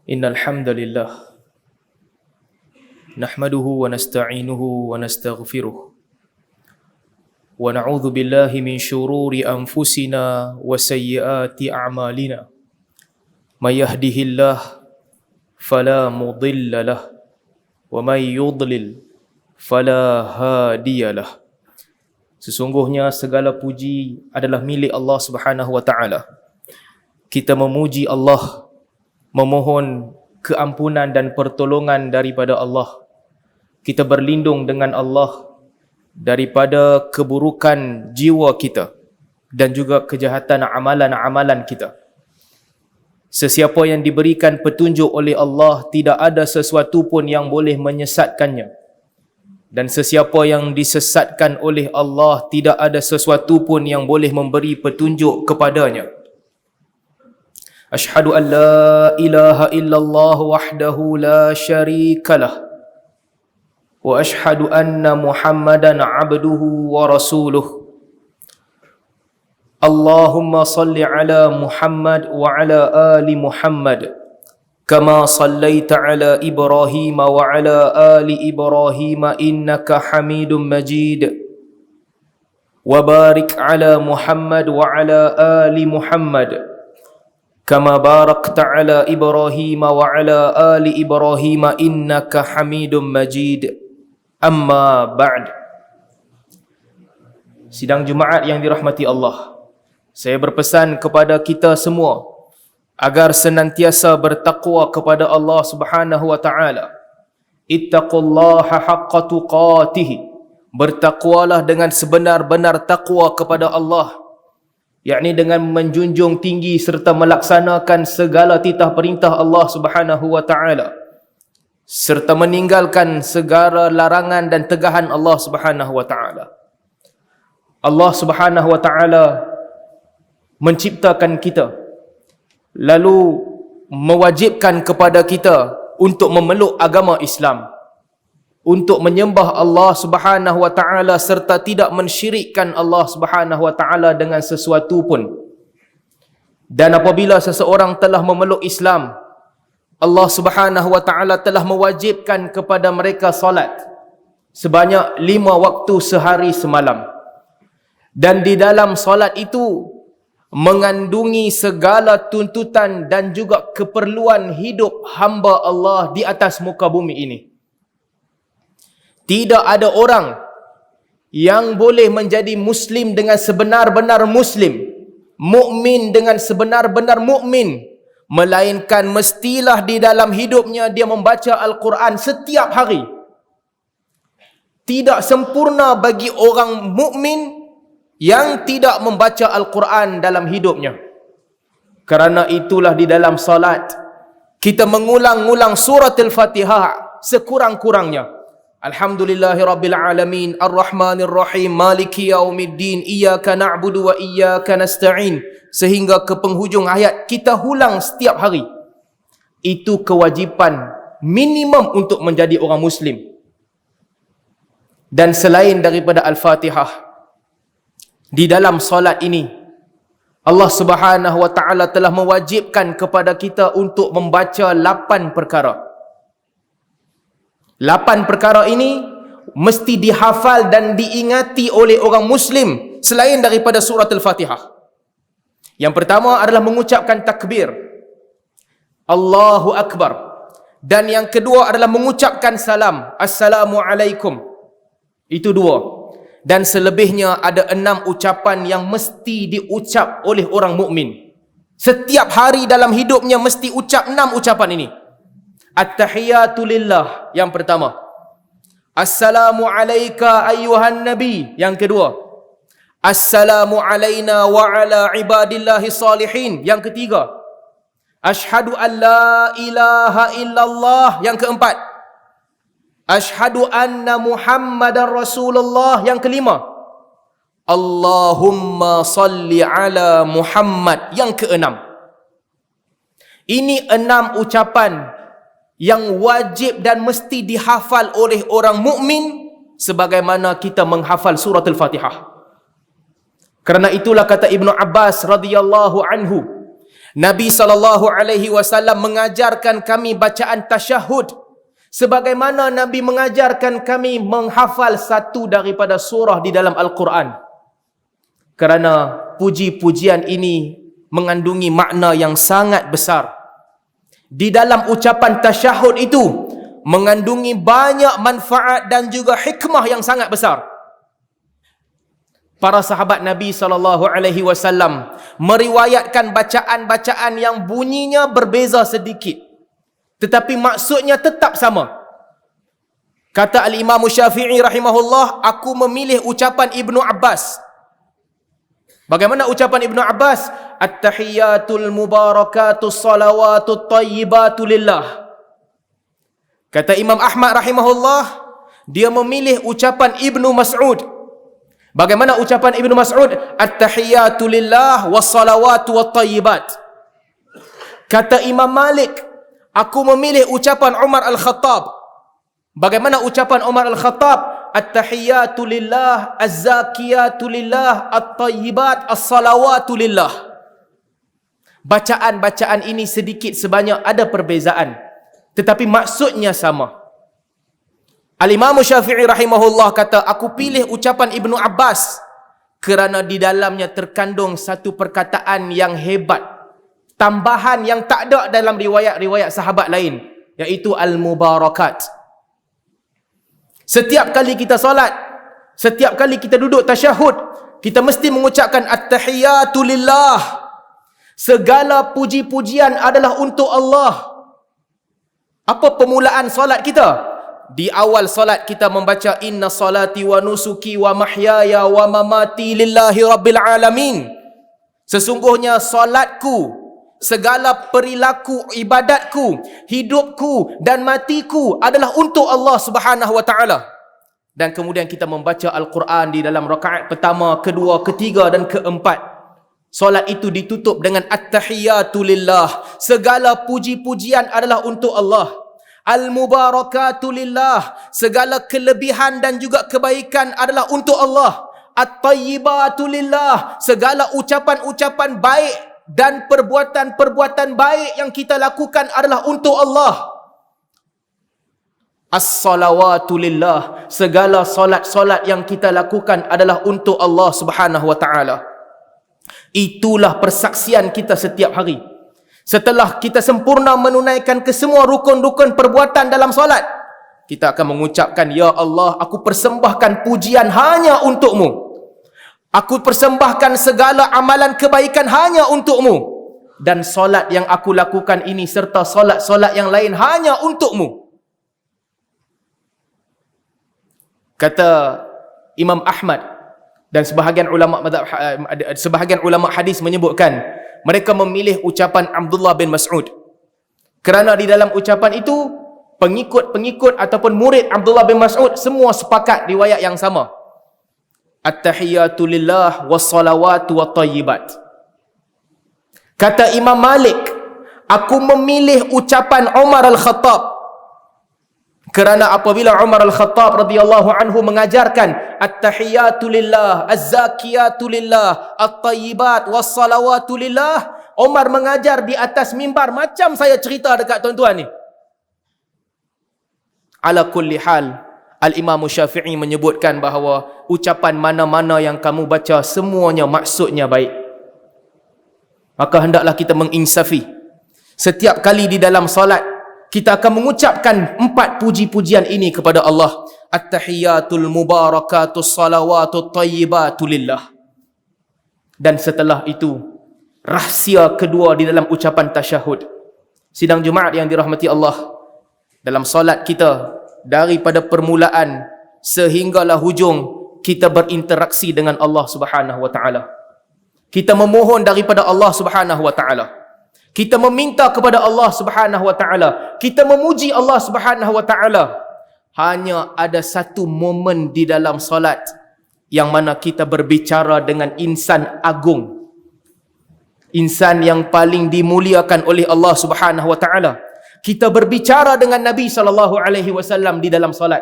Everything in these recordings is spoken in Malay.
Innal hamdalillah nahmaduhu wa nasta'inuhu wa nastaghfiruh wa na'udzu billahi min shururi anfusina wa sayyiati a'malina may yahdihillah fala mudilla lah wa may yudlil fala hadiyalah. Sesungguhnya segala puji adalah milik Allah Subhanahu wa taala. Kita memuji Allah, memohon keampunan dan pertolongan daripada Allah. Kita berlindung dengan Allah daripada keburukan jiwa kita dan juga kejahatan amalan-amalan kita. Sesiapa yang diberikan petunjuk oleh Allah, tidak ada sesuatu pun yang boleh menyesatkannya. Dan sesiapa yang disesatkan oleh Allah, tidak ada sesuatu pun yang boleh memberi petunjuk kepadanya. Ashhadu an la ilaha illallah wahdahu la syarikalah wa ashhadu anna Muhammadan abduhu wa rasuluh. Allahumma salli ala Muhammad wa ala ali Muhammad kama sallaita ala Ibrahim wa ala ali Ibrahim innaka Hamidum Majid. Wa barik ala Muhammad wa ala ali Muhammad kama barakta ala Ibrahim wa ala ali Ibrahim innaka Hamidum Majid. Amma ba'd. Sidang Jumaat yang dirahmati Allah, saya berpesan kepada kita semua agar senantiasa bertakwa kepada Allah Subhanahu wa taala. Ittaqullaha haqqa tuqatih. Bertakwalah dengan sebenar-benar takwa kepada Allah, yakni dengan menjunjung tinggi serta melaksanakan segala titah perintah Allah Subhanahu wa taala, serta meninggalkan segala larangan dan tegahan Allah Subhanahu wa taala. Allah Subhanahu wa taala menciptakan kita, lalu mewajibkan kepada kita untuk memeluk agama Islam, untuk menyembah Allah Subhanahu wa taala serta tidak mensyirikkan Allah Subhanahu wa taala dengan sesuatu pun. Dan apabila seseorang telah memeluk Islam, Allah Subhanahu wa taala telah mewajibkan kepada mereka salat sebanyak 5 waktu sehari semalam. Dan di dalam salat itu mengandungi segala tuntutan dan juga keperluan hidup hamba Allah di atas muka bumi ini. Tidak ada orang yang boleh menjadi Muslim dengan sebenar-benar Muslim, mukmin dengan sebenar-benar mukmin, melainkan mestilah di dalam hidupnya dia membaca Al-Quran setiap hari. Tidak sempurna bagi orang mukmin yang tidak membaca Al-Quran dalam hidupnya. Kerana itulah di dalam salat kita mengulang-ulang surat Al-Fatihah sekurang-kurangnya. Alhamdulillahirrabbilalamin, Ar-Rahmanirrahim, Maliki yaumiddin, Iyyaka na'budu wa iyyaka nasta'in, sehingga ke penghujung ayat kita ulang setiap hari. Itu kewajipan minimum untuk menjadi orang Muslim. Dan selain daripada Al-Fatihah, di dalam solat ini Allah Subhanahu wa taala telah mewajibkan kepada kita untuk membaca 8 perkara. 8 perkara ini mesti dihafal dan diingati oleh orang Muslim selain daripada surat Al-Fatihah. Yang pertama adalah mengucapkan takbir, Allahu Akbar. Dan yang kedua adalah mengucapkan salam, Assalamualaikum. Itu 2. Dan selebihnya ada 6 ucapan yang mesti diucap oleh orang mukmin. Setiap hari dalam hidupnya mesti ucap 6 ucapan ini. At-tahiyatu lillah, yang pertama. Assalamu alayka ayyuhan nabi, yang kedua. Assalamu alayna wa ala ibadillahi salihin, yang ketiga. Ashhadu an la ilaha illallah, yang keempat. Ashhadu anna Muhammadar Rasulullah, yang kelima. Allahumma salli ala Muhammad, yang keenam. Ini 6 ucapan yang wajib dan mesti dihafal oleh orang mukmin sebagaimana kita menghafal surah Al-Fatihah. Kerana itulah kata Ibnu Abbas radhiyallahu anhu, Nabi SAW mengajarkan kami bacaan tasyahud sebagaimana Nabi mengajarkan kami menghafal satu daripada surah di dalam Al-Quran. Kerana puji-pujian ini mengandungi makna yang sangat besar. Di dalam ucapan tasyahud itu mengandungi banyak manfaat dan juga hikmah yang sangat besar. Para sahabat Nabi SAW meriwayatkan bacaan-bacaan yang bunyinya berbeza sedikit, tetapi maksudnya tetap sama. Kata Al-Imam Syafi'i rahimahullah, aku memilih ucapan Ibnu Abbas. Bagaimana ucapan Ibnu Abbas? At-tahiyyatul mubarakatus salawatut tayyibatu lillah. Kata Imam Ahmad rahimahullah, dia memilih ucapan Ibnu Mas'ud. Bagaimana ucapan Ibnu Mas'ud? At-tahiyyatu lillah wassalawatu wattayyibat. Kata Imam Malik, aku memilih ucapan Umar Al-Khattab. Bagaimana ucapan Umar Al-Khattab? At-tahiyyatu lillah, az-zakiyatu lillah, at-tayyibat, as-salawatu lillah. Bacaan-bacaan ini sedikit sebanyak ada perbezaan, tetapi maksudnya sama. Al-Imam Syafi'i rahimahullah kata, aku pilih ucapan Ibnu Abbas kerana di dalamnya terkandung satu perkataan yang hebat, tambahan yang tak ada dalam riwayat-riwayat sahabat lain, iaitu al-mubarakat. Setiap kali kita salat, setiap kali kita duduk tasyahud, kita mesti mengucapkan at-tahiyyatu lillah. Segala puji-pujian adalah untuk Allah. Apa permulaan salat kita? Di awal salat kita membaca inna salati wa nusuki wa mahyaya wa mamati lillahi rabbil alamin. Sesungguhnya salatku, segala perilaku ibadatku, hidupku dan matiku adalah untuk Allah Subhanahu wa taala. Dan kemudian kita membaca Al-Quran di dalam rakaat pertama, kedua, ketiga dan keempat. Salat itu ditutup dengan at-tahiyyatu lillah. Segala puji-pujian adalah untuk Allah. Al-mubarakatu lillah, segala kelebihan dan juga kebaikan adalah untuk Allah. At-tayyibatu lillah, segala ucapan-ucapan baik dan perbuatan-perbuatan baik yang kita lakukan adalah untuk Allah. As-salawatu lillah, segala solat-solat yang kita lakukan adalah untuk Allah Subhanahu wa taala. Itulah persaksian kita setiap hari. Setelah kita sempurna menunaikan kesemua rukun-rukun perbuatan dalam solat, kita akan mengucapkan, ya Allah, aku persembahkan pujian hanya untukmu. Aku persembahkan segala amalan kebaikan hanya untukmu. Dan solat yang aku lakukan ini serta solat-solat yang lain hanya untukmu. Kata Imam Ahmad dan sebahagian ulama hadis menyebutkan, mereka memilih ucapan Abdullah bin Mas'ud. Kerana di dalam ucapan itu, pengikut-pengikut ataupun murid Abdullah bin Mas'ud semua sepakat riwayat yang sama. At-tahiyyatu lillah wassalawatu wattayyibat. Kata Imam Malik, aku memilih ucapan Umar Al-Khattab. Kerana apabila Umar Al-Khattab radhiyallahu anhu mengajarkan at-tahiyyatu lillah, az-zakiyatu lillah, at-tayyibat, was-salawatu lillah, Umar mengajar di atas mimbar macam saya cerita dekat tuan-tuan ni. Ala kulli hal, Al-Imam Syafi'i menyebutkan bahawa ucapan mana-mana yang kamu baca semuanya maksudnya baik. Maka hendaklah kita menginsafi. Setiap kali di dalam salat kita akan mengucapkan 4 puji-pujian ini kepada Allah. At-tahiyyatul mubarakatus salawatut tayyibatu lillah. Dan setelah itu, rahsia kedua di dalam ucapan tasyahud. Sidang Jumaat yang dirahmati Allah, dalam solat kita, daripada permulaan sehinggalah hujung, kita berinteraksi dengan Allah Subhanahu wa taala. Kita memohon daripada Allah Subhanahu wa taala. Kita meminta kepada Allah Subhanahu wa taala. Kita memuji Allah Subhanahu wa taala. Hanya ada satu momen di dalam solat yang mana kita berbicara dengan insan agung. Insan yang paling dimuliakan oleh Allah Subhanahu wa taala. Kita berbicara dengan Nabi sallallahu alaihi wasallam di dalam solat,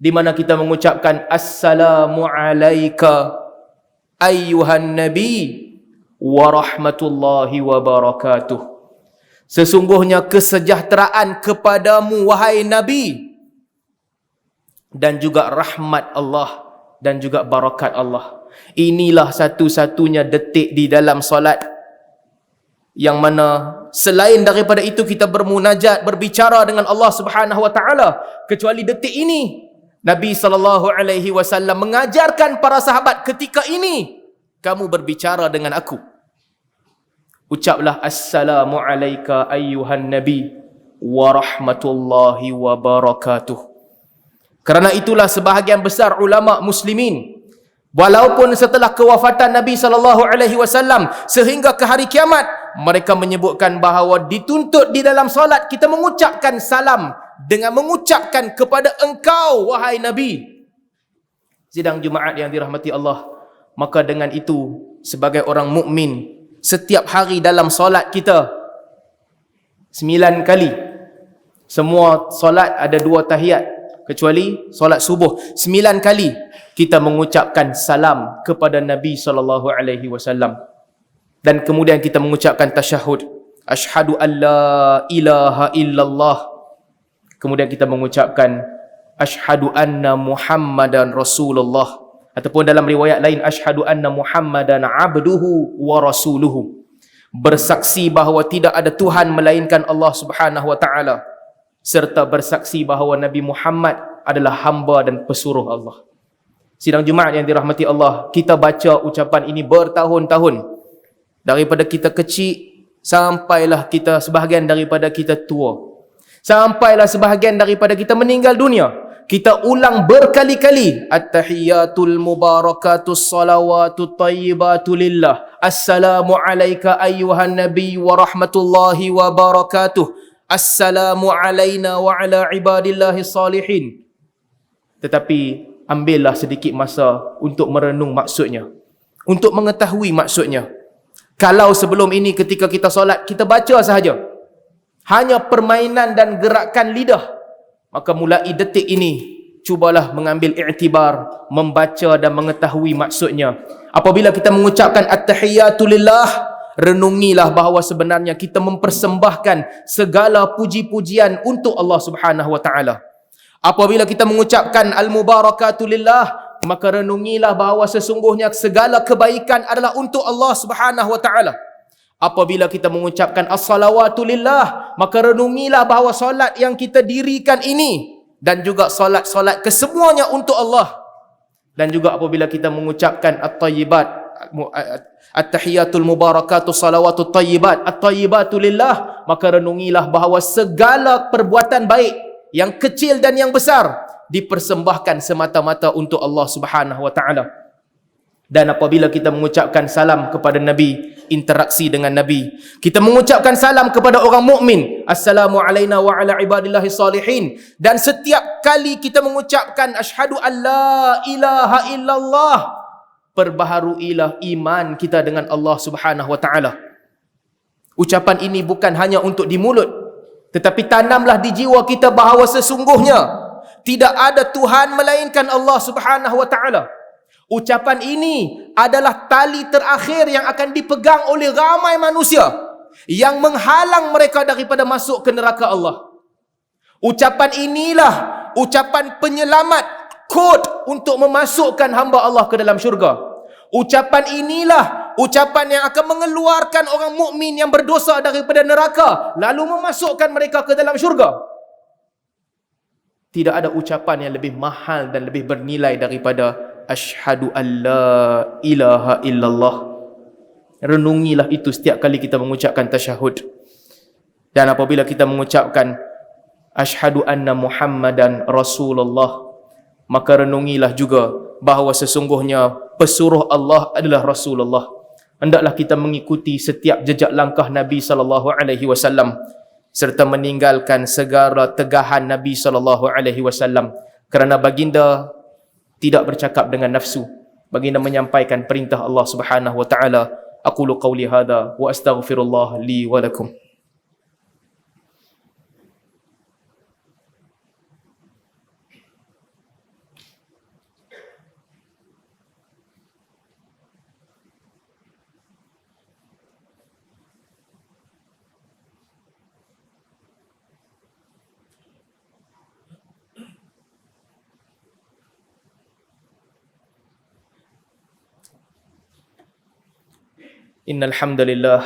di mana kita mengucapkan assalamu alayka ayyuhan nabi wa rahmatullahi wa barakatuh. Sesungguhnya kesejahteraan kepadamu wahai Nabi, dan juga rahmat Allah dan juga barakat Allah. Inilah satu-satunya detik di dalam solat yang mana selain daripada itu kita bermunajat, berbicara dengan Allah Subhanahu wa taala. Kecuali detik ini, Nabi sallallahu alaihi wasallam mengajarkan para sahabat, ketika ini kamu berbicara dengan aku, ucaplah assalamu alayka ayyuhan nabi wa rahmatullahi wa barakatuh. Kerana itulah sebahagian besar ulama muslimin, walaupun setelah kewafatan Nabi sallallahu alaihi wasallam sehingga ke hari kiamat, mereka menyebutkan bahawa dituntut di dalam solat kita mengucapkan salam dengan mengucapkan kepada engkau wahai Nabi. Sidang Jumaat yang dirahmati Allah, maka dengan itu sebagai orang mukmin, setiap hari dalam solat kita 9 kali, semua solat ada 2 tahiyat kecuali solat subuh, 9 kali kita mengucapkan salam kepada Nabi sallallahu alaihi wasallam. Dan kemudian kita mengucapkan tasyahud, asyhadu an la ilaha illallah. Kemudian kita mengucapkan asyhadu anna Muhammadan Rasulullah, ataupun dalam riwayat lain asyhadu anna Muhammadan abduhu wa rasuluhu. Bersaksi bahawa tidak ada Tuhan melainkan Allah Subhanahu wa taala, serta bersaksi bahawa Nabi Muhammad adalah hamba dan pesuruh Allah. Sidang Jumaat yang dirahmati Allah, kita baca ucapan ini bertahun-tahun, daripada kita kecil sampailah kita sebahagian daripada kita tua, sampailah sebahagian daripada kita meninggal dunia. Kita ulang berkali-kali, at-tahiyatul mubarakatus salawatut tayyibatu lillah, assalamu alayka ayyuhan nabi wa rahmatullahi wa barakatuh, assalamu alayna wa ala ibadillahi salihin. Tetapi ambillah sedikit masa untuk merenung maksudnya, untuk mengetahui maksudnya. Kalau sebelum ini ketika kita solat kita baca sahaja, hanya permainan dan gerakan lidah, maka mulai detik ini cubalah mengambil iktibar, membaca dan mengetahui maksudnya. Apabila kita mengucapkan at-tahiyatu lillah, renungilah bahawa sebenarnya kita mempersembahkan segala puji-pujian untuk Allah Subhanahu wa taala. Apabila kita mengucapkan al-mubarakatu lillah, maka renungilah bahawa sesungguhnya segala kebaikan adalah untuk Allah Subhanahu wa taala. Apabila kita mengucapkan as-salawatu lillah, maka renungilah bahawa solat yang kita dirikan ini dan juga solat-solat kesemuanya untuk Allah. Dan juga apabila kita mengucapkan at-tayyibat, at-tahiyatul mubarakatuh salawatut tayyibat, at-tayyibatu lillah, maka renungilah bahawa segala perbuatan baik yang kecil dan yang besar dipersembahkan semata-mata untuk Allah Subhanahu wa taala. Dan apabila kita mengucapkan salam kepada Nabi, interaksi dengan Nabi, kita mengucapkan salam kepada orang mukmin, assalamu alayna wa ala ibadillahi salihin. Dan setiap kali kita mengucapkan asyhadu an la ilaha illallah, perbaharuilah iman kita dengan Allah Subhanahu wa taala. Ucapan ini bukan hanya untuk di mulut, tetapi tanamlah di jiwa kita bahawa sesungguhnya tidak ada Tuhan melainkan Allah Subhanahu wa taala. Ucapan ini adalah tali terakhir yang akan dipegang oleh ramai manusia yang menghalang mereka daripada masuk ke neraka Allah. Ucapan inilah ucapan penyelamat, kod untuk memasukkan hamba Allah ke dalam syurga. Ucapan inilah ucapan yang akan mengeluarkan orang mukmin yang berdosa daripada neraka, lalu memasukkan mereka ke dalam syurga. Tidak ada ucapan yang lebih mahal dan lebih bernilai daripada asyhadu an la ilaha illallah. Renungilah itu setiap kali kita mengucapkan tasyahud. Dan apabila kita mengucapkan asyhadu anna Muhammadan Rasulullah, maka renungilah juga bahawa sesungguhnya pesuruh Allah adalah Rasulullah. Hendaklah kita mengikuti setiap jejak langkah Nabi sallallahu alaihi wasallam serta meninggalkan segala tegahan Nabi sallallahu alaihi wasallam, kerana baginda tidak bercakap dengan nafsu. Baginda menyampaikan perintah Allah Subhanahu wa taala. Aqulu qawli hadha wa astaghfirullah li wa lakum. Innal hamdalillah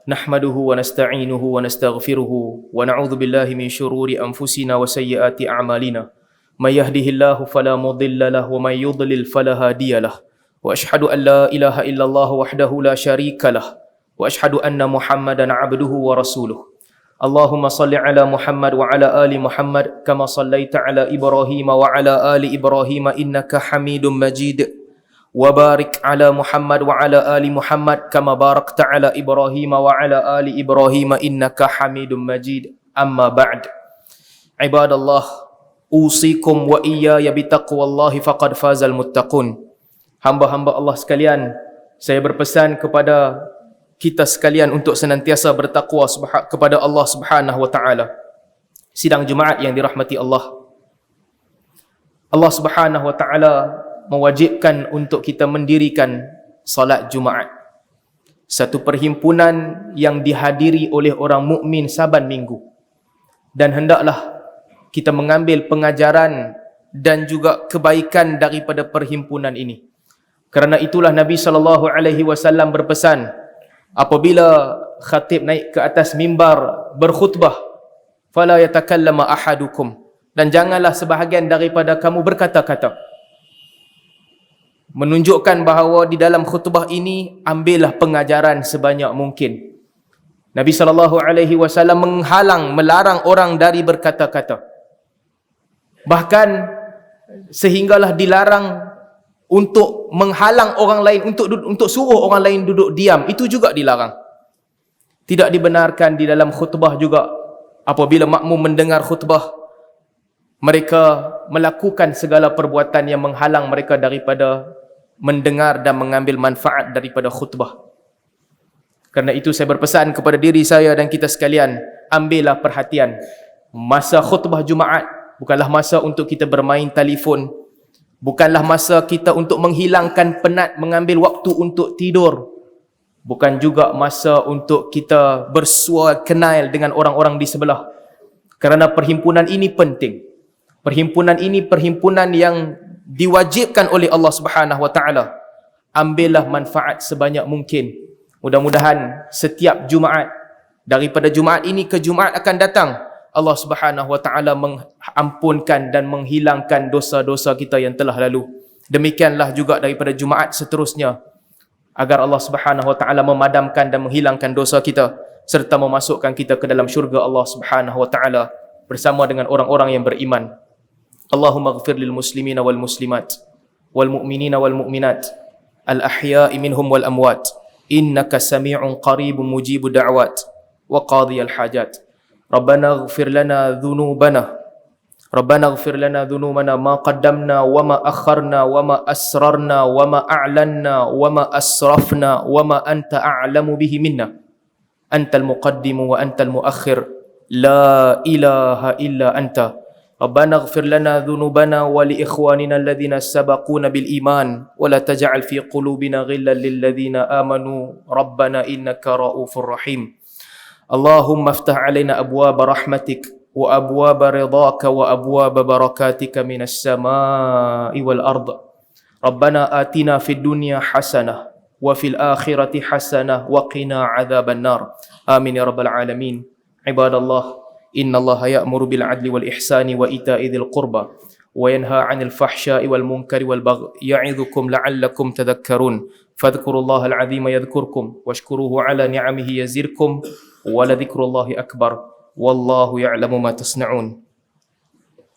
nahmaduhu wa nasta'inuhu wa nastaghfiruhu wa na'udzu billahi min shururi anfusina wa sayyiati a'malina. May yahdihillahu fala mudilla lahu wa may yudlil fala hadiyalah. Wa ashhadu an la ilaha illallah wahdahu la syarika lah. Wa ashhadu anna Muhammadan 'abduhu wa rasuluh. Allahumma salli ala Muhammad wa ala ali Muhammad kama sallaita ala Ibrahim wa ala ali Ibrahim innaka Hamidum Majid. وبارك على محمد وعلى آل محمد كما باركت على إبراهيم وعلى آل إبراهيم إنك حميد مجيد أما بعد عباد الله أوصيكم وإياي بتقوى الله فقد فاز المتقون. Hamba-hamba Allah sekalian, saya berpesan kepada kita sekalian untuk senantiasa bertakwa kepada Allah Subhanahu wa taala. Sidang Jumaat yang dirahmati Allah. Allah Subhanahu wa taala mewajibkan untuk kita mendirikan salat Jumaat. Satu perhimpunan yang dihadiri oleh orang mukmin saban minggu. Dan hendaklah kita mengambil pengajaran dan juga kebaikan daripada perhimpunan ini. Kerana itulah Nabi SAW berpesan, apabila khatib naik ke atas mimbar berkhutbah, fala yatakallama ahadukum, dan janganlah sebahagian daripada kamu berkata-kata. Menunjukkan bahawa di dalam khutbah ini ambillah pengajaran sebanyak mungkin. Nabi SAW menghalang, melarang orang dari berkata-kata. Bahkan sehinggalah dilarang untuk menghalang orang lain, untuk suruh orang lain duduk diam, itu juga dilarang. Tidak dibenarkan di dalam khutbah juga apabila makmum mendengar khutbah mereka melakukan segala perbuatan yang menghalang mereka daripada mendengar dan mengambil manfaat daripada khutbah. Kerana itu saya berpesan kepada diri saya dan kita sekalian, ambillah perhatian. Masa khutbah Jumaat bukanlah masa untuk kita bermain telefon, bukanlah masa kita untuk menghilangkan penat, mengambil waktu untuk tidur, bukan juga masa untuk kita bersua kenal dengan orang-orang di sebelah. Kerana perhimpunan ini penting. Perhimpunan ini perhimpunan yang diwajibkan oleh Allah Subhanahu wa taala. Ambillah manfaat sebanyak mungkin. Mudah-mudahan setiap Jumaat, daripada Jumaat ini ke Jumaat akan datang, Allah Subhanahu wa taala mengampunkan dan menghilangkan dosa-dosa kita yang telah lalu. Demikianlah juga daripada Jumaat seterusnya, agar Allah Subhanahu wa taala memadamkan dan menghilangkan dosa kita serta memasukkan kita ke dalam syurga Allah Subhanahu wa taala bersama dengan orang-orang yang beriman. Allahumma ighfir lil muslimina wal muslimat wal mu'minina wal mu'minat al ahya'i minhum wal amwat innaka sami'un qaribun mujibu da'wat wa qadiyal hajat. Rabbana ighfir lana dhunubana ma qaddamna wa ma akharna wa ma asrarna wa ma a'lanna wa ma asrafna wa ma anta a'lamu bihi minna antal muqaddimu wa antal muakhir la ilaha illa anta. ربنا اغفر لنا ذنوبنا ولإخواننا الذين سبقونا بالإيمان ولا تجعل في قلوبنا غلا للذين آمنوا ربنا إنك رؤوف رحيم. اللهم افتح علينا أبواب رحمتك وأبواب رضاك وأبواب بركاتك من السماء والأرض. ربنا آتنا في الدنيا حسنة وفي الآخرة حسنة وقنا عذاب النار. آمين يا رب العالمين. عباد الله، إن الله يأمر بالعدل والإحسان وإيتاء ذي القربى وينهى عن الفحشاء والمنكر والبغي يعظكم لعلكم تذكرون. فاذكروا الله العظيم يذكركم واشكروه على نعمه يزدكم ولذكر الله أكبر والله يعلم ما تصنعون.